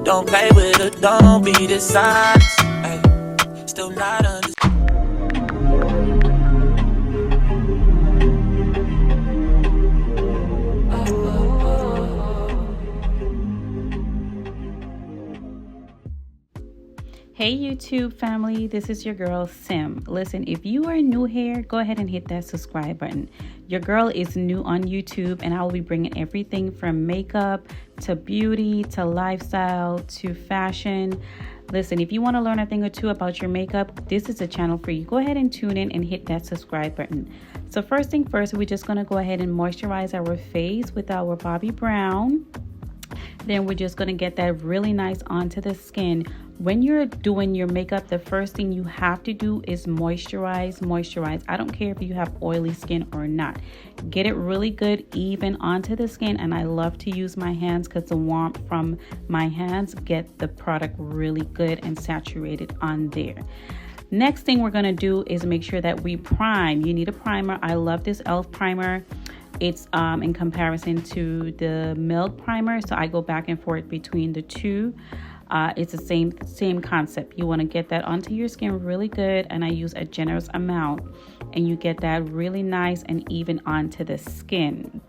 Don't play with it, don't be dishonest. Ay, still not understanding. Hey YouTube family, this is your girl Sim. Listen, if you are new here, go ahead and hit that subscribe button. Your girl is new on YouTube and I will be bringing everything from makeup to beauty to lifestyle to fashion. Listen, if you want to learn a thing or two about your makeup, this is a channel for you. Go ahead and tune in and hit that subscribe button. So first thing first, we're just going to go ahead and moisturize our face with our Bobbi Brown. Then we're just going to get that really nice onto the skin. When you're doing your makeup, the first thing you have to do is moisturize. I don't care if you have oily skin or not. Get it really good, even onto the skin. And I love to use my hands because the warmth from my hands get the product really good and saturated on there. Next thing we're going to do is make sure that we prime. You need a primer. I love this e.l.f. primer. It's in comparison to the Milk primer, so I go back and forth between the two. It's the same concept. You want to get that onto your skin really good, and I use a generous amount, and you get that really nice and even onto the skin.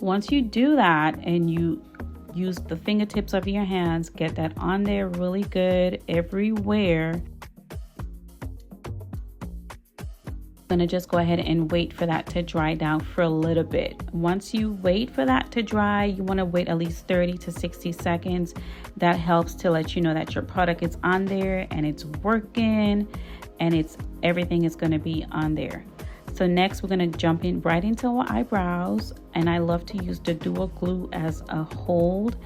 Once you do that and you use the fingertips of your hands, get that on there really good everywhere. Gonna just go ahead and wait for that to dry down for a little bit. Once you wait for that to dry, you want to wait at least 30 to 60 seconds. That helps to let you know that your product is on there and it's working and everything is going to be on there. So next we're going to jump in right into our eyebrows, and I love to use the dual glue as a hold.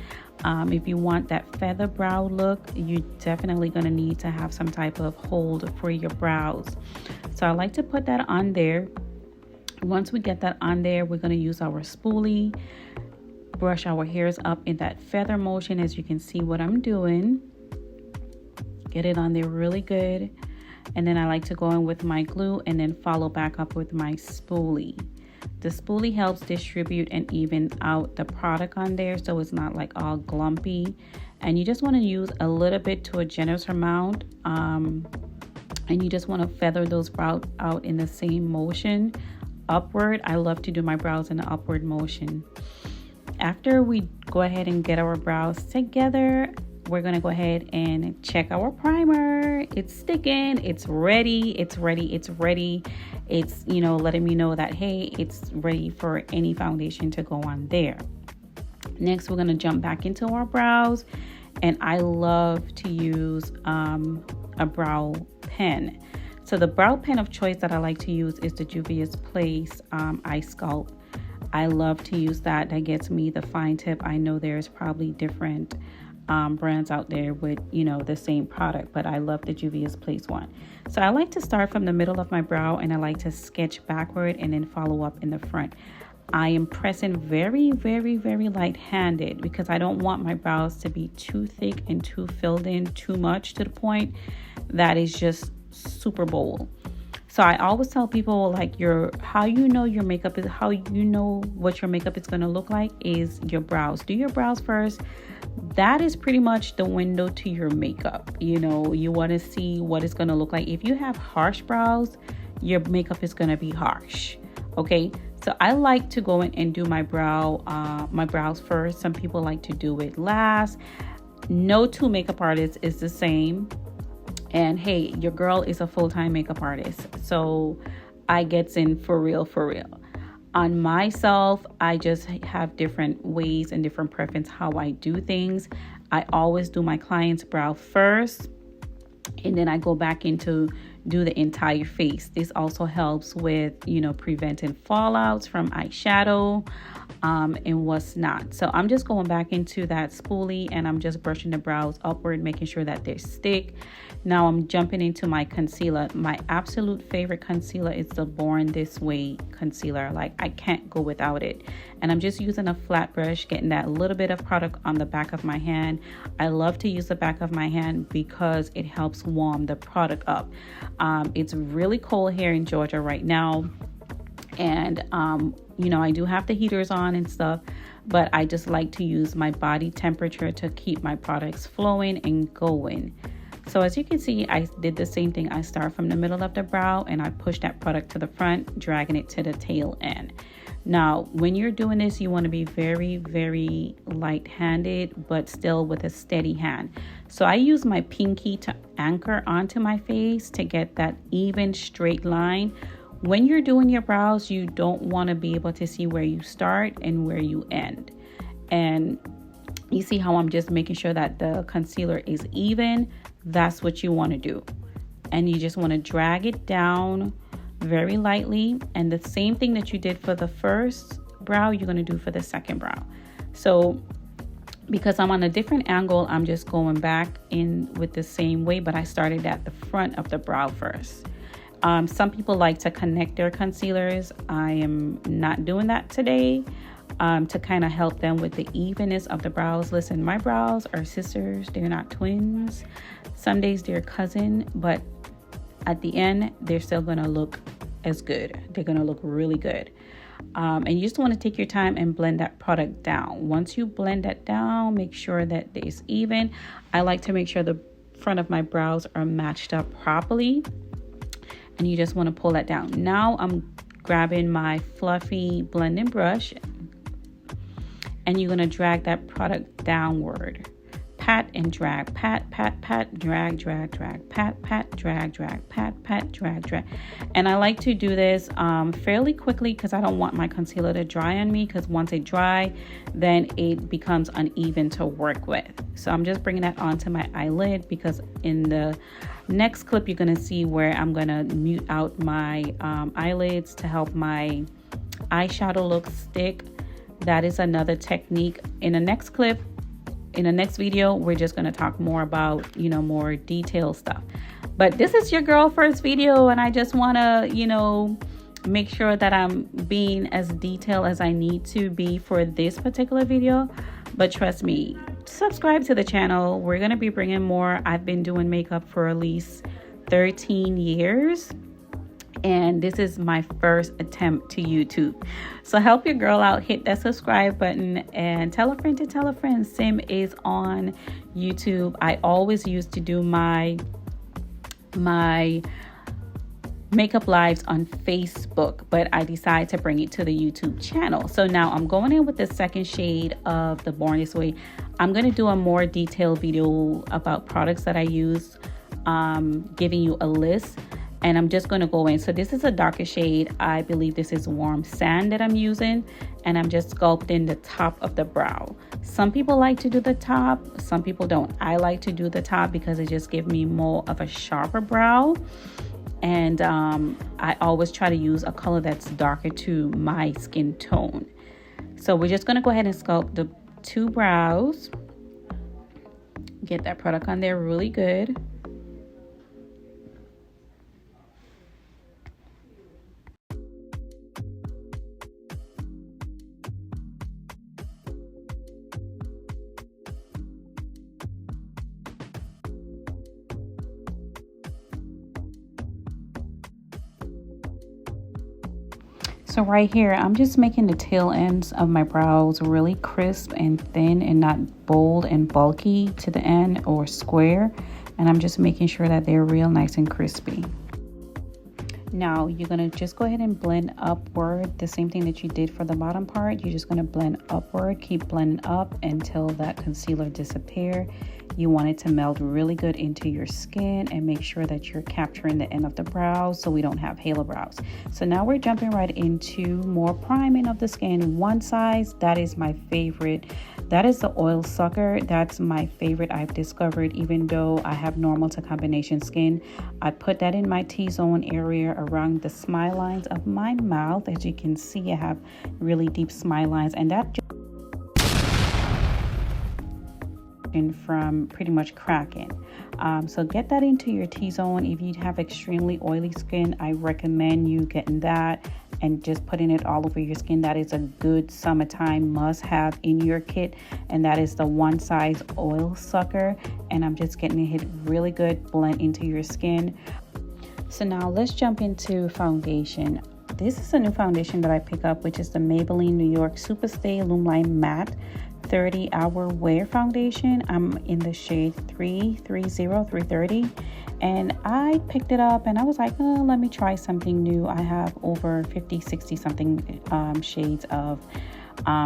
If you want that feather brow look, you definitely going to need to have some type of hold for your brows. So I like to put that on there. Once we get that on there, we're going to use our spoolie, brush our hairs up in that feather motion, as you can see what I'm doing. Get it on there really good. And then I like to go in with my glue and then follow back up with my spoolie. The spoolie helps distribute and even out the product on there, so it's not like all glumpy. And you just want to use a little bit to a generous amount. And you just want to feather those brows out in the same motion, upward. I love to do my brows in the upward motion. After we go ahead and get our brows together, we're going to go ahead and check our primer. It's sticking, it's ready. It's, letting me know that, hey, it's ready for any foundation to go on there. Next, we're going to jump back into our brows. And I love to use a brow pen. So the brow pen of choice that I like to use is the Juvia's Place Ice Sculpt. I love to use that. That gets me the fine tip. I know there's probably different brands out there with, the same product, but I love the Juvia's Place one. So I like to start from the middle of my brow, and I like to sketch backward and then follow up in the front. I am pressing very, very, very light-handed because I don't want my brows to be too thick and too filled in too much to the point that is just super bold. So I always tell people, like, how you know your makeup is, how you know what your makeup is going to look like is your brows. Do your brows first. That is pretty much the window to your makeup. You want to see what it's going to look like. If you have harsh brows, your makeup is going to be harsh. Okay. So I like to go in and do my brows first. Some people like to do it last. No two makeup artists is the same. And hey, your girl is a full-time makeup artist. So I gets in for real. On myself, I just have different ways and different preference how I do things. I always do my client's brow first, and then I go back into do the entire face. This also helps with, preventing fallouts from eyeshadow and what's not. So I'm just going back into that spoolie and I'm just brushing the brows upward, making sure that they stick. Now I'm jumping into my concealer. My absolute favorite concealer is the Born This Way concealer. Like, I can't go without it. And I'm just using a flat brush, getting that little bit of product on the back of my hand. I love to use the back of my hand because it helps warm the product up. It's really cold here in Georgia right now. And you know, I do have the heaters on and stuff, but I just like to use my body temperature to keep my products flowing and going. So as you can see, I did the same thing. I start from the middle of the brow and I push that product to the front, dragging it to the tail end. Now, when you're doing this, you want to be very, very light-handed, but still with a steady hand. So I use my pinky to anchor onto my face to get that even straight line. When you're doing your brows, you don't want to be able to see where you start and where you end. And you see how I'm just making sure that the concealer is even. That's what you want to do. And you just want to drag it down very lightly. And the same thing that you did for the first brow, you're going to do for the second brow. So because I'm on a different angle, I'm just going back in with the same way, but I started at the front of the brow first. Some people like to connect their concealers. I am not doing that today. To kind of help them with the evenness of the brows. Listen, my brows are sisters. They're not twins. Some days they're cousin, but at the end, they're still going to look as good. They're going to look really good. And you just want to take your time and blend that product down. Once you blend that down, make sure that it's even. I like to make sure the front of my brows are matched up properly. And you just want to pull that down. Now I'm grabbing my fluffy blending brush. And you're going to drag that product downward. Pat and drag. Pat, pat, pat, drag, drag, drag. Pat, pat, drag, drag. Pat, pat, drag, drag. And I like to do this fairly quickly because I don't want my concealer to dry on me, because once it dry, then it becomes uneven to work with. So I'm just bringing that onto my eyelid, because in the next clip, you're going to see where I'm going to mute out my eyelids to help my eyeshadow look stick. That is another technique. In the next clip, in the next video, we're just going to talk more about, you know, more detailed stuff. But this is your girl first video, and I just want to, you know, make sure that I'm being as detailed as I need to be for this particular video. But trust me, subscribe to the channel. We're going to be bringing more. I've been doing makeup for at least 13 years. And this is my first attempt to YouTube. So help your girl out. Hit that subscribe button and tell a friend to tell a friend. Sim is on YouTube. I always used to do my makeup lives on Facebook, but I decided to bring it to the YouTube channel. So now I'm going in with the second shade of the Born This Way. I'm going to do a more detailed video about products that I use, giving you a list. And I'm just going to go in. So this is a darker shade. I believe this is Warm Sand that I'm using. And I'm just sculpting the top of the brow. Some people like to do the top. Some people don't. I like to do the top because it just gives me more of a sharper brow. And I always try to use a color that's darker to my skin tone. So we're just going to go ahead and sculpt the two brows. Get that product on there really good. So right here, I'm just making the tail ends of my brows really crisp and thin and not bold and bulky to the end or square. And I'm just making sure that they're real nice and crispy. Now you're going to just go ahead and blend upward. The same thing that you did for the bottom part. You're just going to blend upward. Keep blending up until that concealer disappears. You want it to melt really good into your skin, and make sure that you're capturing the end of the brows so we don't have halo brows. So now we're jumping right into more priming of the skin. One size, that is my favorite. That is the oil sucker. That's my favorite I've discovered, even though I have normal to combination skin. I put that in my T-zone area around the smile lines of my mouth. As you can see, I have really deep smile lines, and that from pretty much cracking. So get that into your T-zone. If you have extremely oily skin, I recommend you getting that and just putting it all over your skin. That is a good summertime must have in your kit, and that is the one size oil sucker. And I'm just getting it hit really good, blend into your skin. So now let's jump into foundation. this is a new foundation that I pick up, which is the Maybelline New York Superstay Lumeline Matte 30 Hour Wear Foundation. I'm in the shade 330. And I picked it up and I was like, oh, let me try something new. I have over 50, 60 something shades of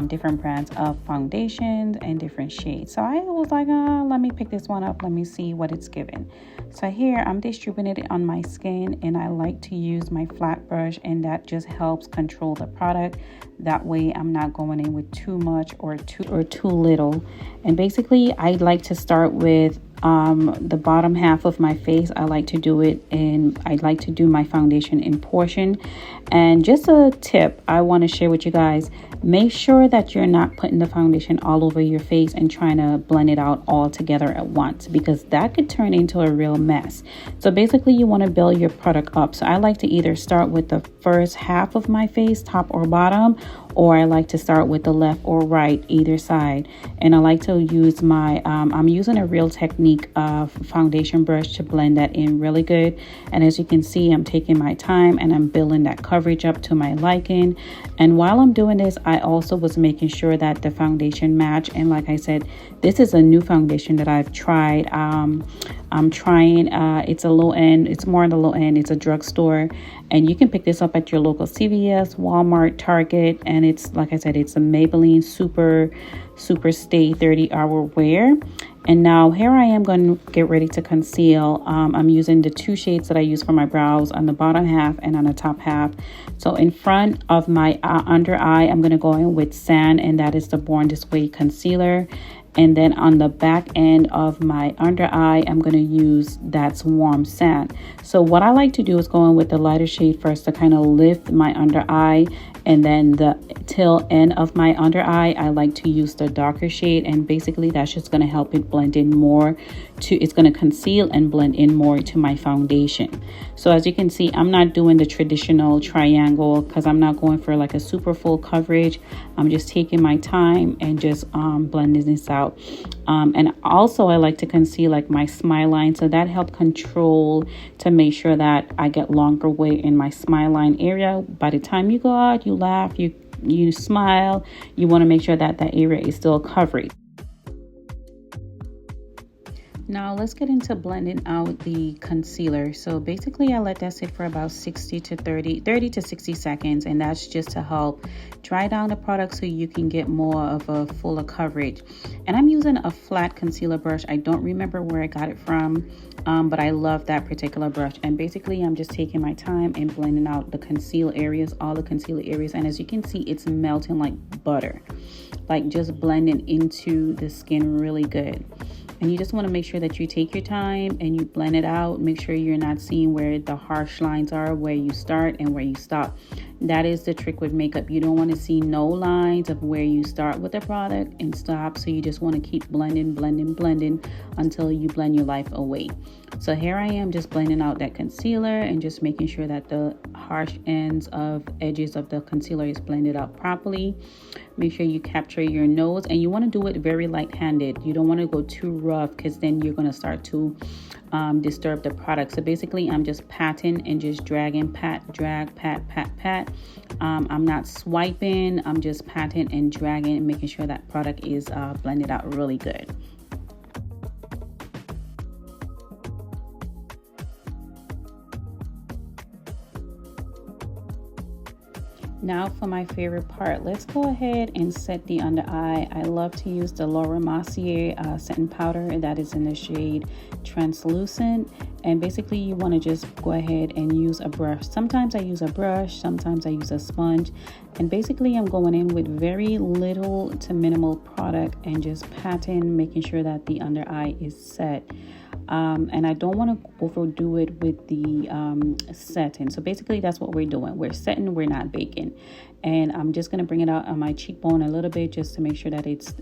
different brands of foundations and different shades. So I was like, let me pick this one up. Let me see what it's given. So here I'm distributing it on my skin, and I like to use my flat brush, and that just helps control the product. That way I'm not going in with too much or too little. And basically I like to start with the bottom half of my face. I like to do it, and I like to do my foundation in portion. And just a tip I want to share with you guys: make sure that you're not putting the foundation all over your face and trying to blend it out all together at once, because that could turn into a real mess. So basically you want to build your product up. So I like to either start with the first half of my face, top or bottom, or I like to start with the left or right, either side. And I like to use my I'm using a Real Technique foundation brush to blend that in really good. And as you can see, I'm taking my time and I'm building that coverage up to my liking. And while I'm doing this, I also was making sure that the foundation match. And like I said, this is a new foundation that I've tried. I'm trying, it's a low end, it's more on the low end, it's a drugstore, and you can pick this up at your local CVS, Walmart, Target. And it's, like I said, it's a Maybelline Superstay 30 Hour Wear. And now here I am going to get ready to conceal. I'm using the two shades that I use for my brows on the bottom half and on the top half. So in front of my under eye, I'm going to go in with Sand, and that is the Born This Way concealer. And then on the back end of my under eye, I'm going to use That's Warm Sand. So what I like to do is go in with the lighter shade first to kind of lift my under eye, and then the tail end of my under eye, I like to use the darker shade. And basically that's just going to help it blend in more it's going to conceal and blend in more to my foundation. So as you can see, I'm not doing the traditional triangle because I'm not going for like a super full coverage. I'm just taking my time and just blending this out. And also I like to conceal like my smile line, so that helps control to make sure that I get longer weight in my smile line area. By the time you go out, you laugh, you smile, you want to make sure that that area is still covered. Now let's get into blending out the concealer. So basically I let that sit for about 30 to 60 seconds, and that's just to help dry down the product so you can get more of a fuller coverage. And I'm using a flat concealer brush. I don't remember where I got it from, but I love that particular brush. And basically I'm just taking my time and blending out the conceal areas, all the concealer areas. And as you can see, it's melting like butter, like just blending into the skin really good. And you just want to make sure that you take your time and you blend it out. Make sure you're not seeing where the harsh lines are, where you start and where you stop. That is the trick with makeup. You don't want to see no lines of where you start with the product and stop. So you just want to keep blending until you blend your life away. So here I am just blending out that concealer and just making sure that the harsh edges of the concealer is blended out properly. Make sure you capture your nose, and you want to do it very light-handed. You don't want to go too rough because then you're going to start to disturb the product. So basically I'm just patting and just dragging, pat, drag, pat, pat, pat. I'm not swiping, I'm just patting and dragging and making sure that product is blended out really good. Now for my favorite part, let's go ahead and set the under eye. I love to use the Laura Mercier setting powder that is in the shade Translucent. And basically you want to just go ahead and use a brush. Sometimes I use a brush, sometimes I use a sponge. And basically I'm going in with very little to minimal product and just patting, making sure that the under eye is set. And I don't want to overdo it with the setting. So basically that's what we're doing. We're setting, we're not baking. And I'm just going to bring it out on my cheekbone a little bit just to make sure that it's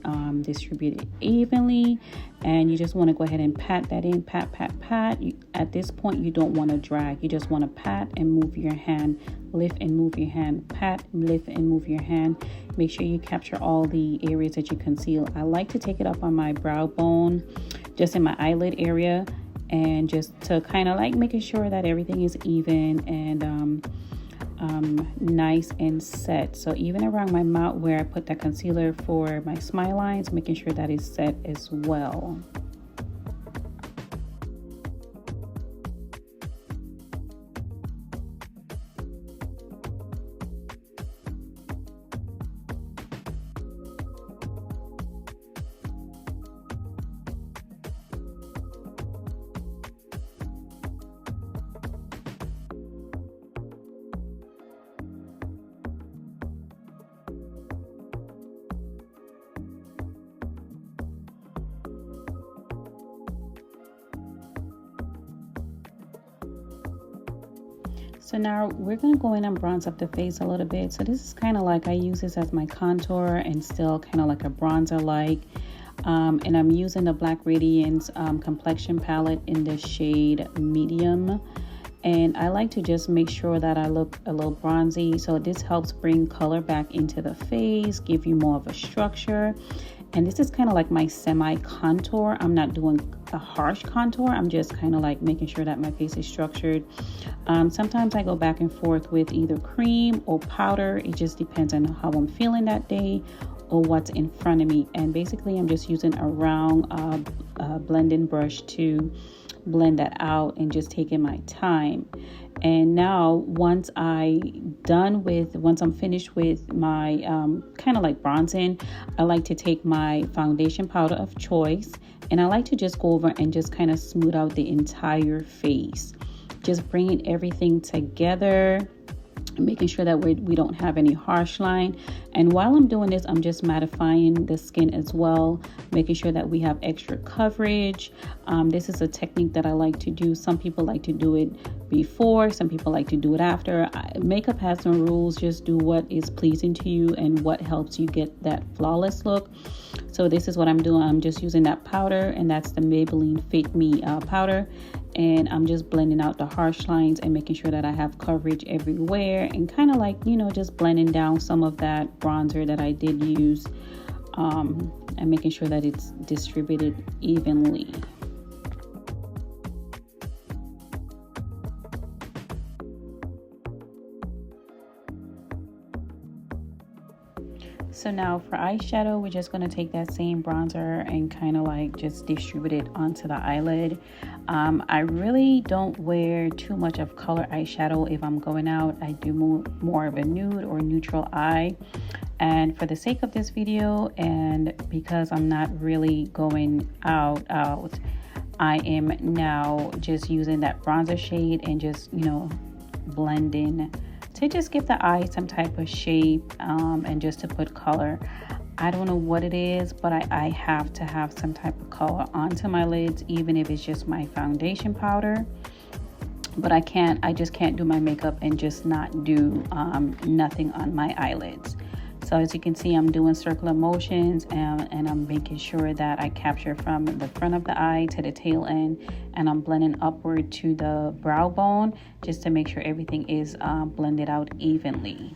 distributed evenly. And you just want to go ahead and pat that in, pat, pat, pat. At this point, you don't want to drag. You just want to pat and move your hand, lift and move your hand, pat, lift and move your hand. Make sure you capture all the areas that you conceal. I like to take it up on my brow bone, just in my eyelid area, and just to kind of like making sure that everything is even. And nice and set. So even around my mouth where I put that concealer for my smile lines, making sure that is set as well. So now we're going to go in and bronze up the face a little bit. So this is kind of like, I use this as my contour and still kind of like a bronzer like. And I'm using the Black Radiance complexion palette in the shade medium. And I like to just make sure that I look a little bronzy. So this helps bring color back into the face, give you more of a structure. And this is kind of like my semi contour. I'm not doing a harsh contour. I'm just kind of like making sure that my face is structured. Sometimes I go back and forth with either cream or powder. It just depends on how I'm feeling that day or what's in front of me. And basically I'm just using a round blending brush to blend that out and just taking my time. And now once I'm finished with my kind of like bronzing, I like to take my foundation powder of choice, and I like to just go over and just kind of smooth out the entire face, just bringing everything together, making sure that we don't have any harsh line. And while I'm doing this, I'm just mattifying the skin as well, making sure that we have extra coverage. This is a technique that I like to do. Some people like to do it before, some people like to do it after. Makeup has no rules. Just do what is pleasing to you and what helps you get that flawless look. So this is what I'm doing. I'm just using that powder, and that's the Maybelline Fit Me powder. And I'm just blending out the harsh lines and making sure that I have coverage everywhere, and kind of like, you know, just blending down some of that bronzer that I did use, and making sure that it's distributed evenly. So now for eyeshadow, we're just going to take that same bronzer and kind of like just distribute it onto the eyelid. I really don't wear too much of color eyeshadow if I'm going out. I do more of a nude or neutral eye. And for the sake of this video, and because I'm not really going out, I am now just using that bronzer shade and just, you know, blending to just give the eye some type of shape, and just to put color. I don't know what it is, but I have to have some type of color onto my lids, even if it's just my foundation powder. But I just can't do my makeup and just not do nothing on my eyelids. So as you can see, I'm doing circular motions, and I'm making sure that I capture from the front of the eye to the tail end, and I'm blending upward to the brow bone just to make sure everything is blended out evenly.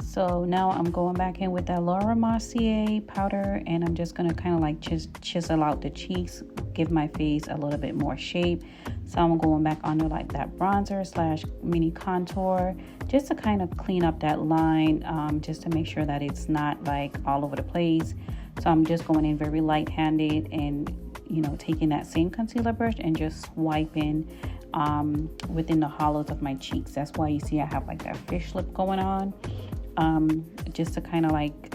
So now I'm going back in with that Laura Mercier powder, and I'm just going to kind of like chisel out the cheeks, give my face a little bit more shape. So I'm going back under like that bronzer slash mini contour just to kind of clean up that line, just to make sure that it's not like all over the place. So I'm just going in very light-handed and, you know, taking that same concealer brush and just swiping within the hollows of my cheeks. That's why you see I have like that fish lip going on. Just to kind of like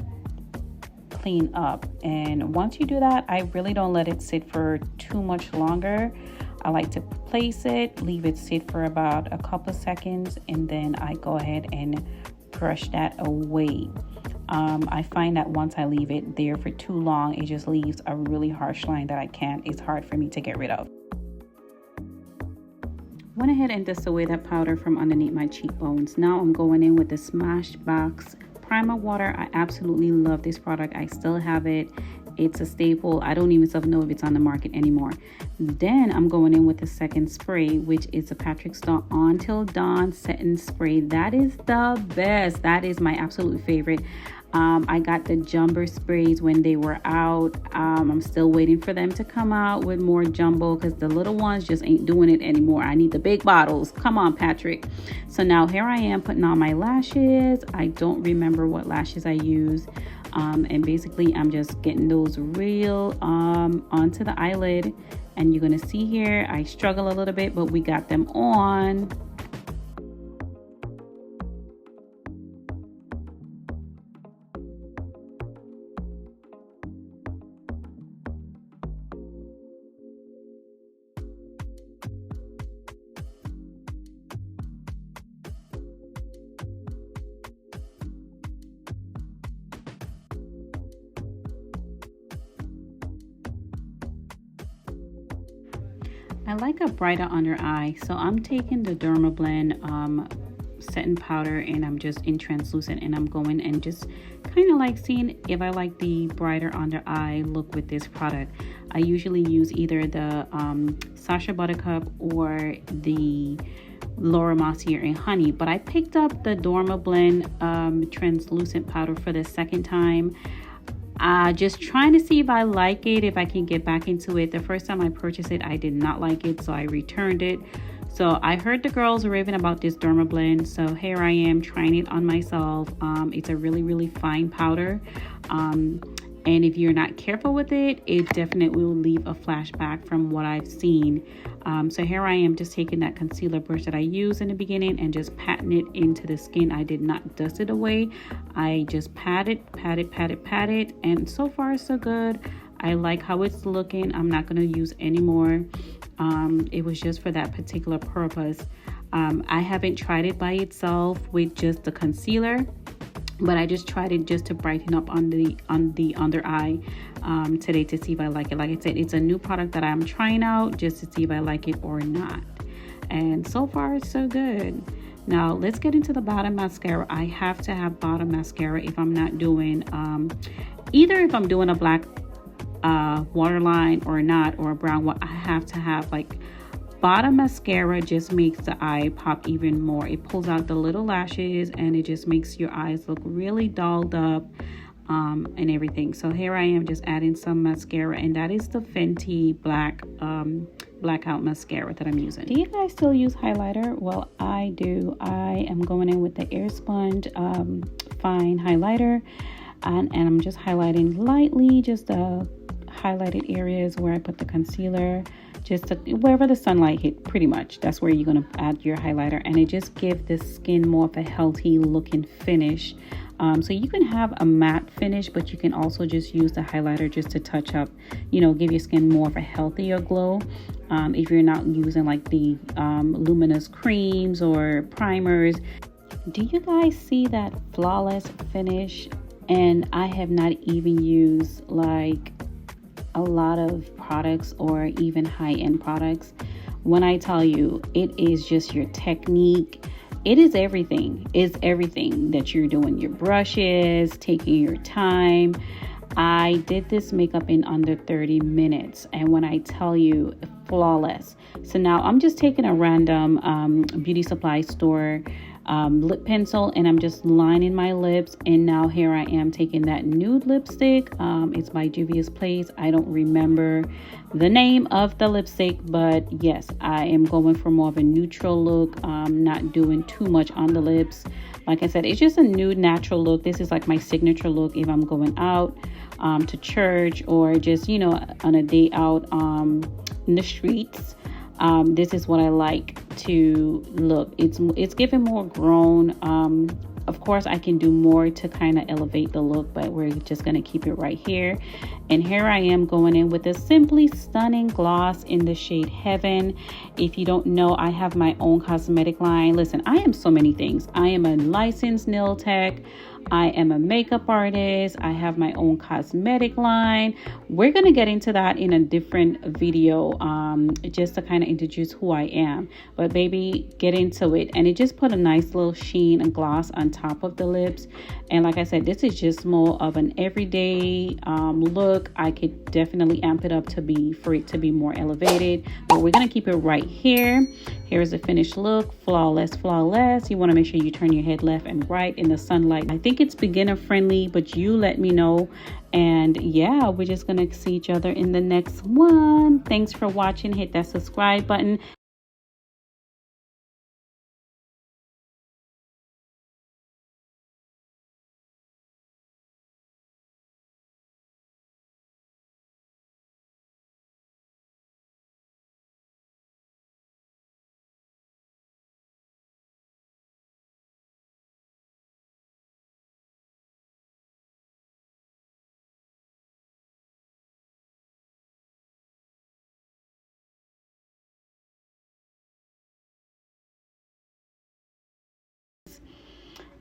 clean up. And once you do that, I really don't let it sit for too much longer. I like to place it, leave it sit for about a couple of seconds, and then I go ahead and brush that away. I find that once I leave it there for too long, it just leaves a really harsh line that it's hard for me to get rid of. Went ahead and dust away that powder from underneath my cheekbones. Now I'm going in with the Smashbox Primer Water. I absolutely love this product. I still have it. It's a staple. I don't even know if it's on the market anymore. Then I'm going in with the second spray, which is a Patrick Starrr On Till Dawn Setting Spray. That is the best. That is my absolute favorite. I got the jumbo sprays when they were out. I'm still waiting for them to come out with more jumbo because the little ones just ain't doing it anymore. I need the big bottles. Come on, Patrick. So now here I am putting on my lashes. I don't remember what lashes I use. And basically I'm just getting those real onto the eyelid. And you're going to see here, I struggle a little bit, but we got them on. I like a brighter under eye, so I'm taking the Dermablend setting powder and I'm just in translucent, and I'm going and just kind of like seeing if I like the brighter under eye look with this product. I usually use either the Sacha Buttercup or the Laura Mercier and Honey, but I picked up the Dermablend translucent powder for the second time. Just trying to see if I like it, if I can get back into it. The first time I purchased it, I did not like it, so I returned it. So I heard the girls raving about this Dermablend, so here I am trying it on myself. It's a really fine powder, and if you're not careful with it, it definitely will leave a flashback from what I've seen. So here I am just taking that concealer brush that I used in the beginning and just patting it into the skin. I did not dust it away. I just pat it, and so far so good. I like how it's looking. I'm not going to use any more. It was just for that particular purpose. I haven't tried it by itself with just the concealer, but I just tried it just to brighten up on the under eye today to see if I like it. Like I said, it's a new product that I'm trying out just to see if I like it or not, and so far it's so good. Now let's get into the bottom mascara. I have to have bottom mascara if I'm not doing either if I'm doing a black waterline or not, or a brown one. I have to have like bottom mascara. Just makes the eye pop even more. It pulls out the little lashes and it just makes your eyes look really dolled up and everything. So here I am just adding some mascara, and that is the Fenty blackout mascara that I'm using. Do you guys still use highlighter? Well, I do. I am going in with the Air Sponge fine highlighter, and I'm just highlighting lightly, just highlighted areas where I put the concealer, just to, wherever the sunlight hit, pretty much that's where you're going to add your highlighter, and it just gives the skin more of a healthy looking finish. So you can have a matte finish, but you can also just use the highlighter just to touch up, you know, give your skin more of a healthier glow. If you're not using like the luminous creams or primers. Do you guys see that flawless finish? And I have not even used like a lot of products or even high-end products. When I tell you, it is just your technique. It is everything. It's everything that you're doing. Your brushes, taking your time. I did this makeup in under 30 minutes, and when I tell you, flawless. So now I'm just taking a random beauty supply store lip pencil, and I'm just lining my lips. And now here I am taking that nude lipstick. It's by Juvia's Place. I don't remember the name of the lipstick, but yes, I am going for more of a neutral look, not doing too much on the lips. Like I said, it's just a nude natural look. This is like my signature look if I'm going out to church, or just, you know, on a day out in the streets. This is what I like to look. It's giving more grown. Of course, I can do more to kind of elevate the look, but we're just going to keep it right here. And here I am going in with a Simply Stunning gloss in the shade Heaven. If you don't know, I have my own cosmetic line. Listen, I am so many things. I am a licensed nail tech. I am a makeup artist. I have my own cosmetic line. We're going to get into that in a different video, just to kind of introduce who I am. But baby, get into it. And it just put a nice little sheen and gloss on top of the lips. And like I said, this is just more of an everyday look. I could definitely amp it up for it to be more elevated, but we're going to keep it right here. Here's the finished look. Flawless, flawless. You want to make sure you turn your head left and right in the sunlight. I think it's beginner friendly, but you let me know. And yeah, we're just going to see each other in the next one. Thanks for watching. Hit that subscribe button.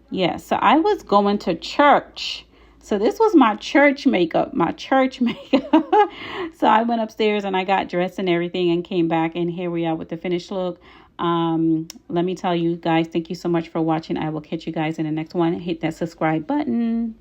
Yeah, so I was going to church. So this was my church makeup, So I went upstairs and I got dressed and everything and came back, and here we are with the finished look. Let me tell you guys, thank you so much for watching. I will catch you guys in the next one. Hit that subscribe button.